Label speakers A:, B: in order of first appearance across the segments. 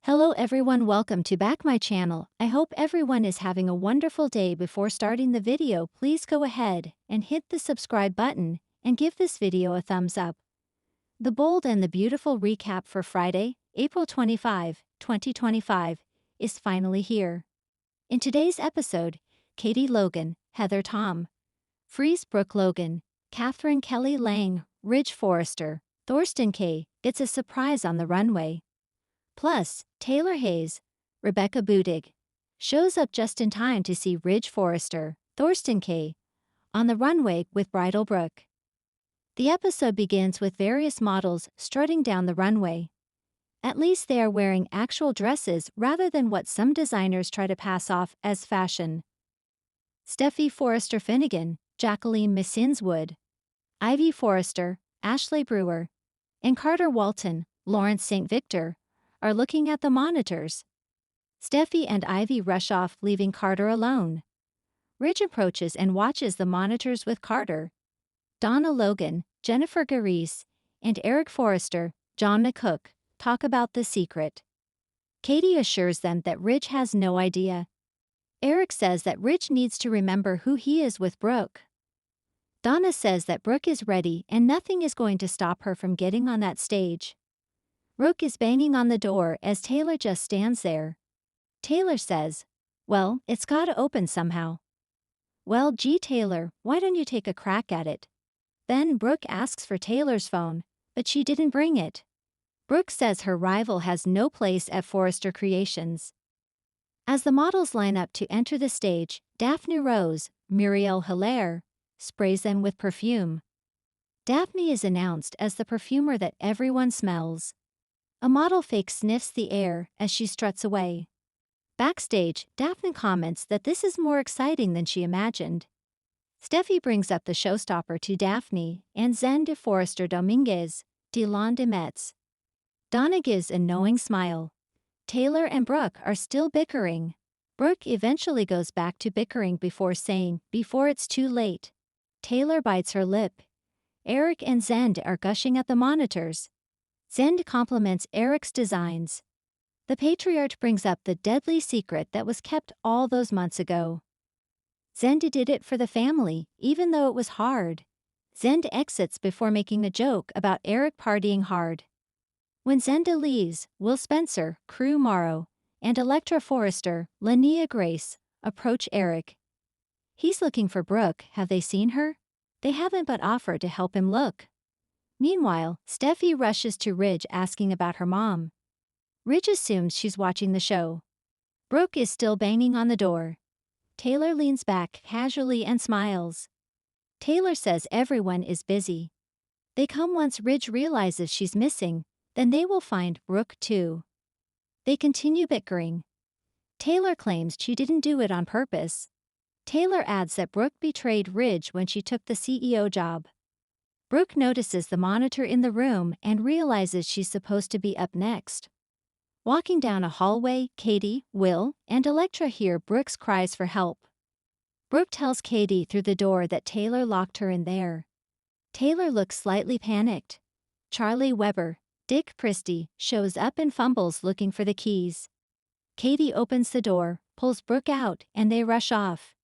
A: Hello everyone, welcome to back my channel. I hope everyone is having a wonderful day. Before starting the video, please go ahead and hit the subscribe button and give this video a thumbs up. The bold and the beautiful recap for Friday, April 25, 2025 is finally here. In today's episode, Katie Logan, Heather Tom, Freeze Brooke Logan, Catherine Kelly Lang, Ridge Forrester, Thorsten K. gets a surprise on the runway. Plus, Taylor Hayes, Rebecca Budig, shows up just in time to see Ridge Forrester, Thorsten K. on the runway with bridal Brooke. The episode begins with various models strutting down the runway. At least they are wearing actual dresses rather than what some designers try to pass off as fashion. Steffi Forrester Finnegan, Jacqueline Missinswood, Ivy Forrester, Ashley Brewer, and Carter Walton, Lawrence St. Victor, are looking at the monitors. Steffi and Ivy rush off, leaving Carter alone. Ridge approaches and watches the monitors with Carter. Donna Logan, Jennifer Garise, and Eric Forrester, John McCook, talk about the secret. Katie assures them that Ridge has no idea. Eric says that Ridge needs to remember who he is with Brooke. Donna says that Brooke is ready and nothing is going to stop her from getting on that stage. Brooke is banging on the door as Taylor just stands there. Taylor says, "Well, it's gotta open somehow." "Well, gee Taylor, why don't you take a crack at it?" Then Brooke asks for Taylor's phone, but she didn't bring it. Brooke says her rival has no place at Forrester Creations. As the models line up to enter the stage, Daphne Rose, Muriel Hilaire, sprays them with perfume. Daphne is announced as the perfumer that everyone smells. A model fake sniffs the air as she struts away. Backstage, Daphne comments that this is more exciting than she imagined. Steffi brings up the showstopper to Daphne and Zen de Forrester Dominguez, Delon de Metz. Donna gives a knowing smile. Taylor and Brooke are still bickering. Brooke eventually goes back to bickering before saying, "Before it's too late." Taylor bites her lip. Eric and Zend are gushing at the monitors. Zend compliments Eric's designs. The patriarch brings up the deadly secret that was kept all those months ago. Zend did it for the family, even though it was hard. Zend exits before making a joke about Eric partying hard. When Zenda leaves, Will Spencer, Crew Morrow, and Electra Forrester, Linnea Grace, approach Eric. He's looking for Brooke. Have they seen her? They haven't, but offer to help him look. Meanwhile, Steffi rushes to Ridge asking about her mom. Ridge assumes she's watching the show. Brooke is still banging on the door. Taylor leans back casually and smiles. Taylor says everyone is busy. They come once Ridge realizes she's missing, then they will find Brooke too. They continue bickering. Taylor claims she didn't do it on purpose. Taylor adds that Brooke betrayed Ridge when she took the CEO job. Brooke notices the monitor in the room and realizes she's supposed to be up next. Walking down a hallway, Katie, Will, and Electra hear Brooke's cries for help. Brooke tells Katie through the door that Taylor locked her in there. Taylor looks slightly panicked. Charlie Weber, Dick Christie, shows up and fumbles looking for the keys. Katie opens the door, pulls Brooke out, and they rush off.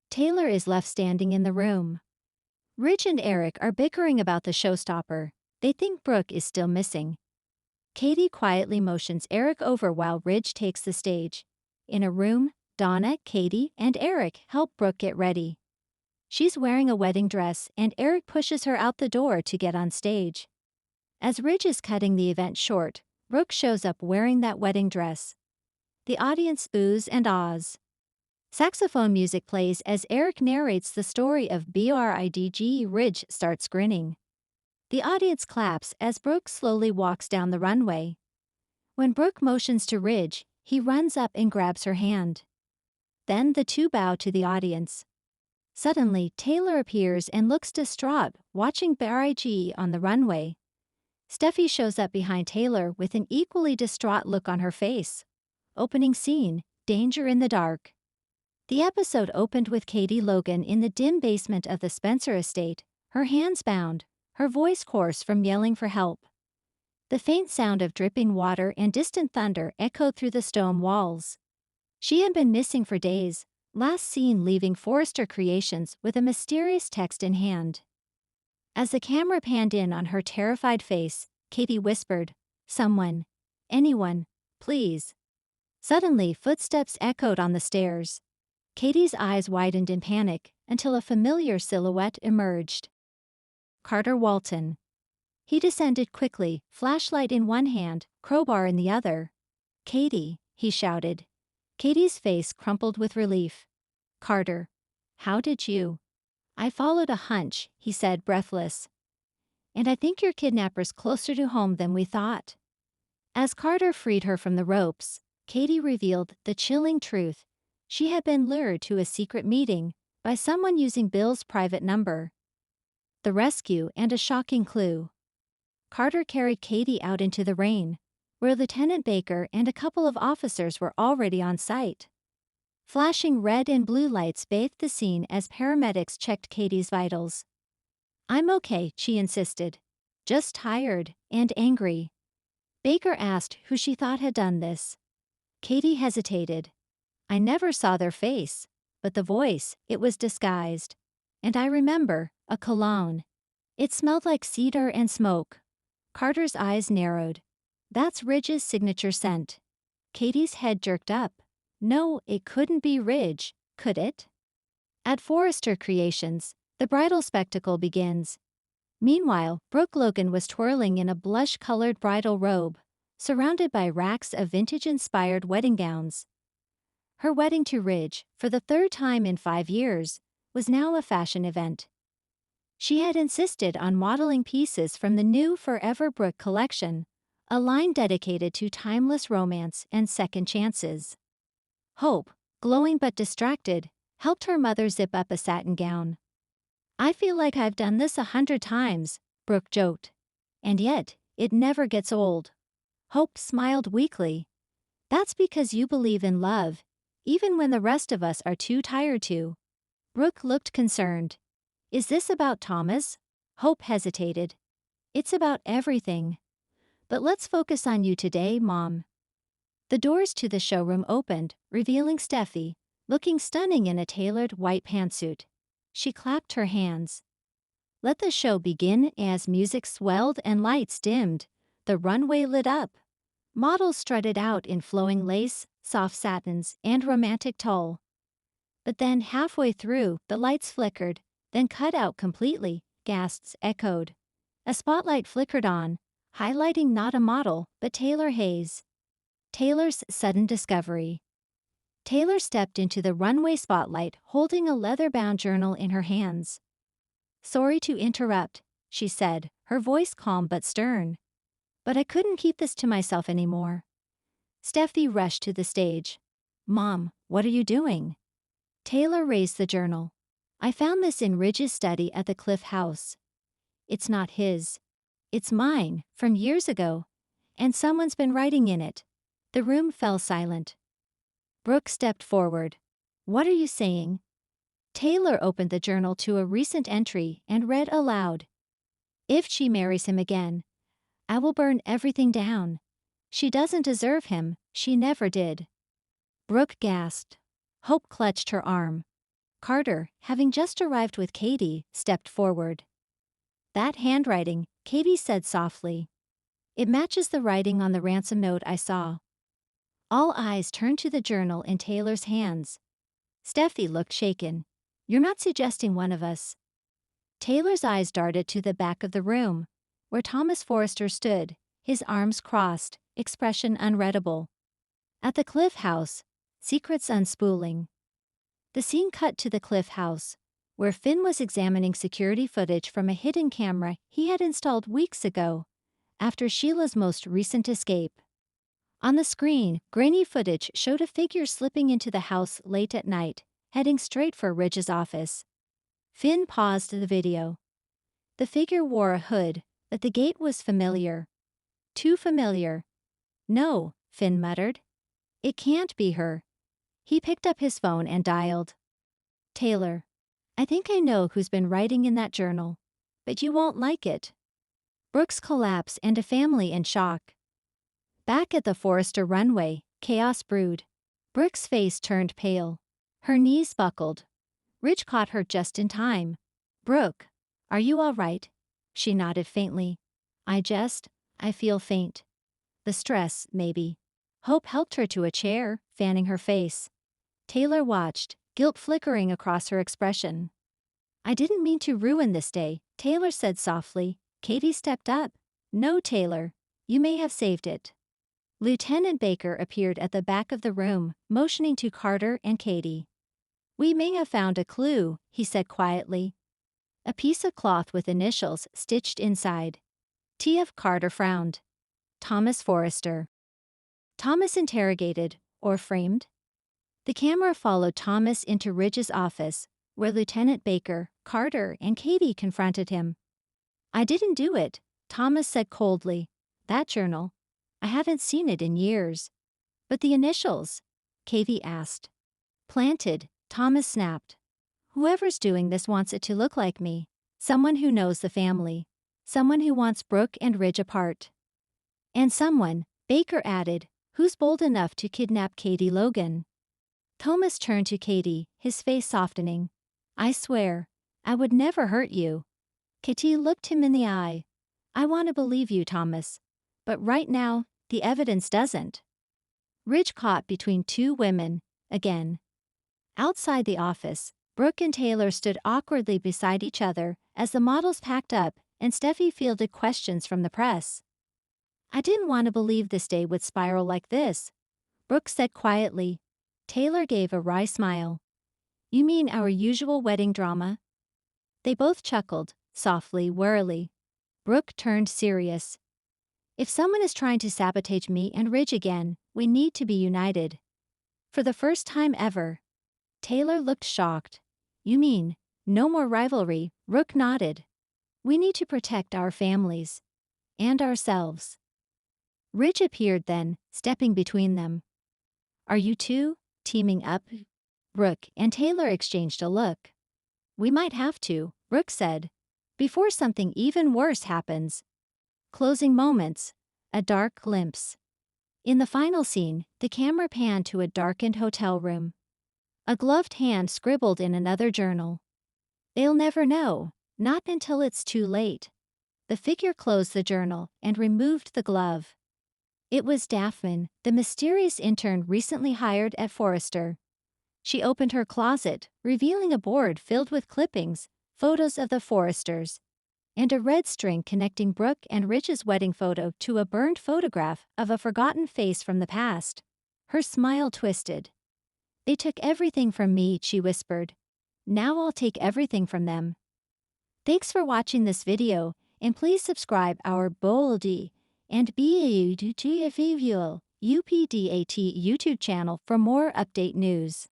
A: Taylor is left standing in the room. Ridge and Eric are bickering about the showstopper. They think Brooke is still missing. Katie quietly motions Eric over while Ridge takes the stage. In a room, Donna, Katie, and Eric help Brooke get ready. She's wearing a wedding dress and Eric pushes her out the door to get on stage. As Ridge is cutting the event short, Brooke shows up wearing that wedding dress. The audience boos and ahs. Saxophone music plays as Eric narrates the story of Bridge. Ridge starts grinning. The audience claps as Brooke slowly walks down the runway. When Brooke motions to Ridge, he runs up and grabs her hand. Then the two bow to the audience. Suddenly, Taylor appears and looks distraught, watching Bridge on the runway. Steffi shows up behind Taylor with an equally distraught look on her face. Opening scene, Danger in the Dark. The episode opened with Katie Logan in the dim basement of the Spencer estate, her hands bound, her voice hoarse from yelling for help. The faint sound of dripping water and distant thunder echoed through the stone walls. She had been missing for days, last seen leaving Forrester Creations with a mysterious text in hand. As the camera panned in on her terrified face, Katie whispered, "Someone. Anyone. Please." Suddenly, footsteps echoed on the stairs. Katie's eyes widened in panic until a familiar silhouette emerged. Carter Walton. He descended quickly, flashlight in one hand, crowbar in the other. "Katie," he shouted. Katie's face crumpled with relief. "Carter. How did you?" "I followed a hunch," he said, breathless. "And I think your kidnapper's closer to home than we thought." As Carter freed her from the ropes, Katie revealed the chilling truth. She had been lured to a secret meeting by someone using Bill's private number. The rescue and a shocking clue. Carter carried Katie out into the rain, where Lieutenant Baker and a couple of officers were already on site. Flashing red and blue lights bathed the scene as paramedics checked Katie's vitals. "I'm okay," she insisted. "Just tired and angry." Baker asked who she thought had done this. Katie hesitated. "I never saw their face, but the voice, it was disguised. And I remember, a cologne. It smelled like cedar and smoke." Carter's eyes narrowed. "That's Ridge's signature scent." Katie's head jerked up. No, it couldn't be Ridge, could it? At Forrester Creations, the bridal spectacle begins. Meanwhile, Brooke Logan was twirling in a blush-colored bridal robe, surrounded by racks of vintage-inspired wedding gowns. Her wedding to Ridge, for the third time in 5 years, was now a fashion event. She had insisted on modeling pieces from the new Forever Brooke collection, a line dedicated to timeless romance and second chances. Hope, glowing but distracted, helped her mother zip up a satin gown. "I feel like I've done this 100 times, Brooke joked. "And yet, it never gets old." Hope smiled weakly. "That's because you believe in love, even when the rest of us are too tired to." Brooke looked concerned. "Is this about Thomas?" Hope hesitated. "It's about everything. But let's focus on you today, Mom." The doors to the showroom opened, revealing Steffi, looking stunning in a tailored white pantsuit. She clapped her hands. Let the show begin. As music swelled and lights dimmed, the runway lit up. Models strutted out in flowing lace, soft satins, and romantic tulle. But then halfway through, the lights flickered, then cut out completely, gasps echoed. A spotlight flickered on, highlighting not a model, but Taylor Hayes. Taylor's sudden discovery. Taylor stepped into the runway spotlight holding a leather-bound journal in her hands. "Sorry to interrupt," she said, her voice calm but stern. "But I couldn't keep this to myself anymore." Steffi rushed to the stage. "Mom, what are you doing?" Taylor raised the journal. "I found this in Ridge's study at the Cliff House. It's not his. It's mine, from years ago. And someone's been writing in it." The room fell silent. Brooke stepped forward. "What are you saying?" Taylor opened the journal to a recent entry and read aloud. "If she marries him again, I will burn everything down. She doesn't deserve him, she never did." Brooke gasped. Hope clutched her arm. Carter, having just arrived with Katie, stepped forward. "That handwriting," Katie said softly. "It matches the writing on the ransom note I saw." All eyes turned to the journal in Taylor's hands. Steffi looked shaken. "You're not suggesting one of us?" Taylor's eyes darted to the back of the room, where Thomas Forrester stood, his arms crossed, expression unreadable. At the Cliff House, secrets unspooling. The scene cut to the Cliff House, where Finn was examining security footage from a hidden camera he had installed weeks ago, after Sheila's most recent escape. On the screen, grainy footage showed a figure slipping into the house late at night, heading straight for Ridge's office. Finn paused the video. The figure wore a hood, but the gait was familiar. Too familiar. "No," Finn muttered. "It can't be her." He picked up his phone and dialed. "Taylor, I think I know who's been writing in that journal, but you won't like it." Brooke's collapse and a family in shock. Back at the Forrester runway, chaos brewed. Brooke's face turned pale. Her knees buckled. Ridge caught her just in time. "Brooke, are you all right?" She nodded faintly. I feel faint. The stress, maybe." Hope helped her to a chair, fanning her face. Taylor watched, guilt flickering across her expression. "I didn't mean to ruin this day," Taylor said softly. Katie stepped up. "No, Taylor. You may have saved it." Lieutenant Baker appeared at the back of the room, motioning to Carter and Katie. "We may have found a clue," he said quietly. A piece of cloth with initials stitched inside. T.F. Carter frowned. "Thomas Forrester." Thomas interrogated, or framed? The camera followed Thomas into Ridge's office, where Lieutenant Baker, Carter, and Katie confronted him. "I didn't do it," Thomas said coldly. "That journal? I haven't seen it in years." "But the initials?" Katie asked. "Planted," Thomas snapped. "Whoever's doing this wants it to look like me. Someone who knows the family. Someone who wants Brooke and Ridge apart. And someone," Baker added, "who's bold enough to kidnap Katie Logan." Thomas turned to Katie, his face softening. "I swear, I would never hurt you." Katie looked him in the eye. "I want to believe you, Thomas. But right now, the evidence doesn't." Ridge caught between two women, again. Outside the office, Brooke and Taylor stood awkwardly beside each other as the models packed up and Steffi fielded questions from the press. "I didn't want to believe this day would spiral like this," Brooke said quietly. Taylor gave a wry smile. "You mean our usual wedding drama?" They both chuckled, softly, warily. Brooke turned serious. "If someone is trying to sabotage me and Ridge again, we need to be united." For the first time ever. Taylor looked shocked. "You mean, no more rivalry?" Brooke nodded. "We need to protect our families. And ourselves." Ridge appeared then, stepping between them. "Are you two teaming up?" Brooke and Taylor exchanged a look. "We might have to," Brooke said, "before something even worse happens." Closing moments. A dark glimpse. In the final scene, the camera panned to a darkened hotel room. A gloved hand scribbled in another journal. "They'll never know, not until it's too late." The figure closed the journal and removed the glove. It was Daphne, the mysterious intern recently hired at Forrester. She opened her closet, revealing a board filled with clippings, photos of the Forresters, and a red string connecting Brooke and Ridge's wedding photo to a burned photograph of a forgotten face from the past. Her smile twisted. "They took everything from me," she whispered. "Now I'll take everything from them." Thanks for watching this video, and please subscribe our Boldy and BAUDTFVUL UPDAT YouTube channel for more update news.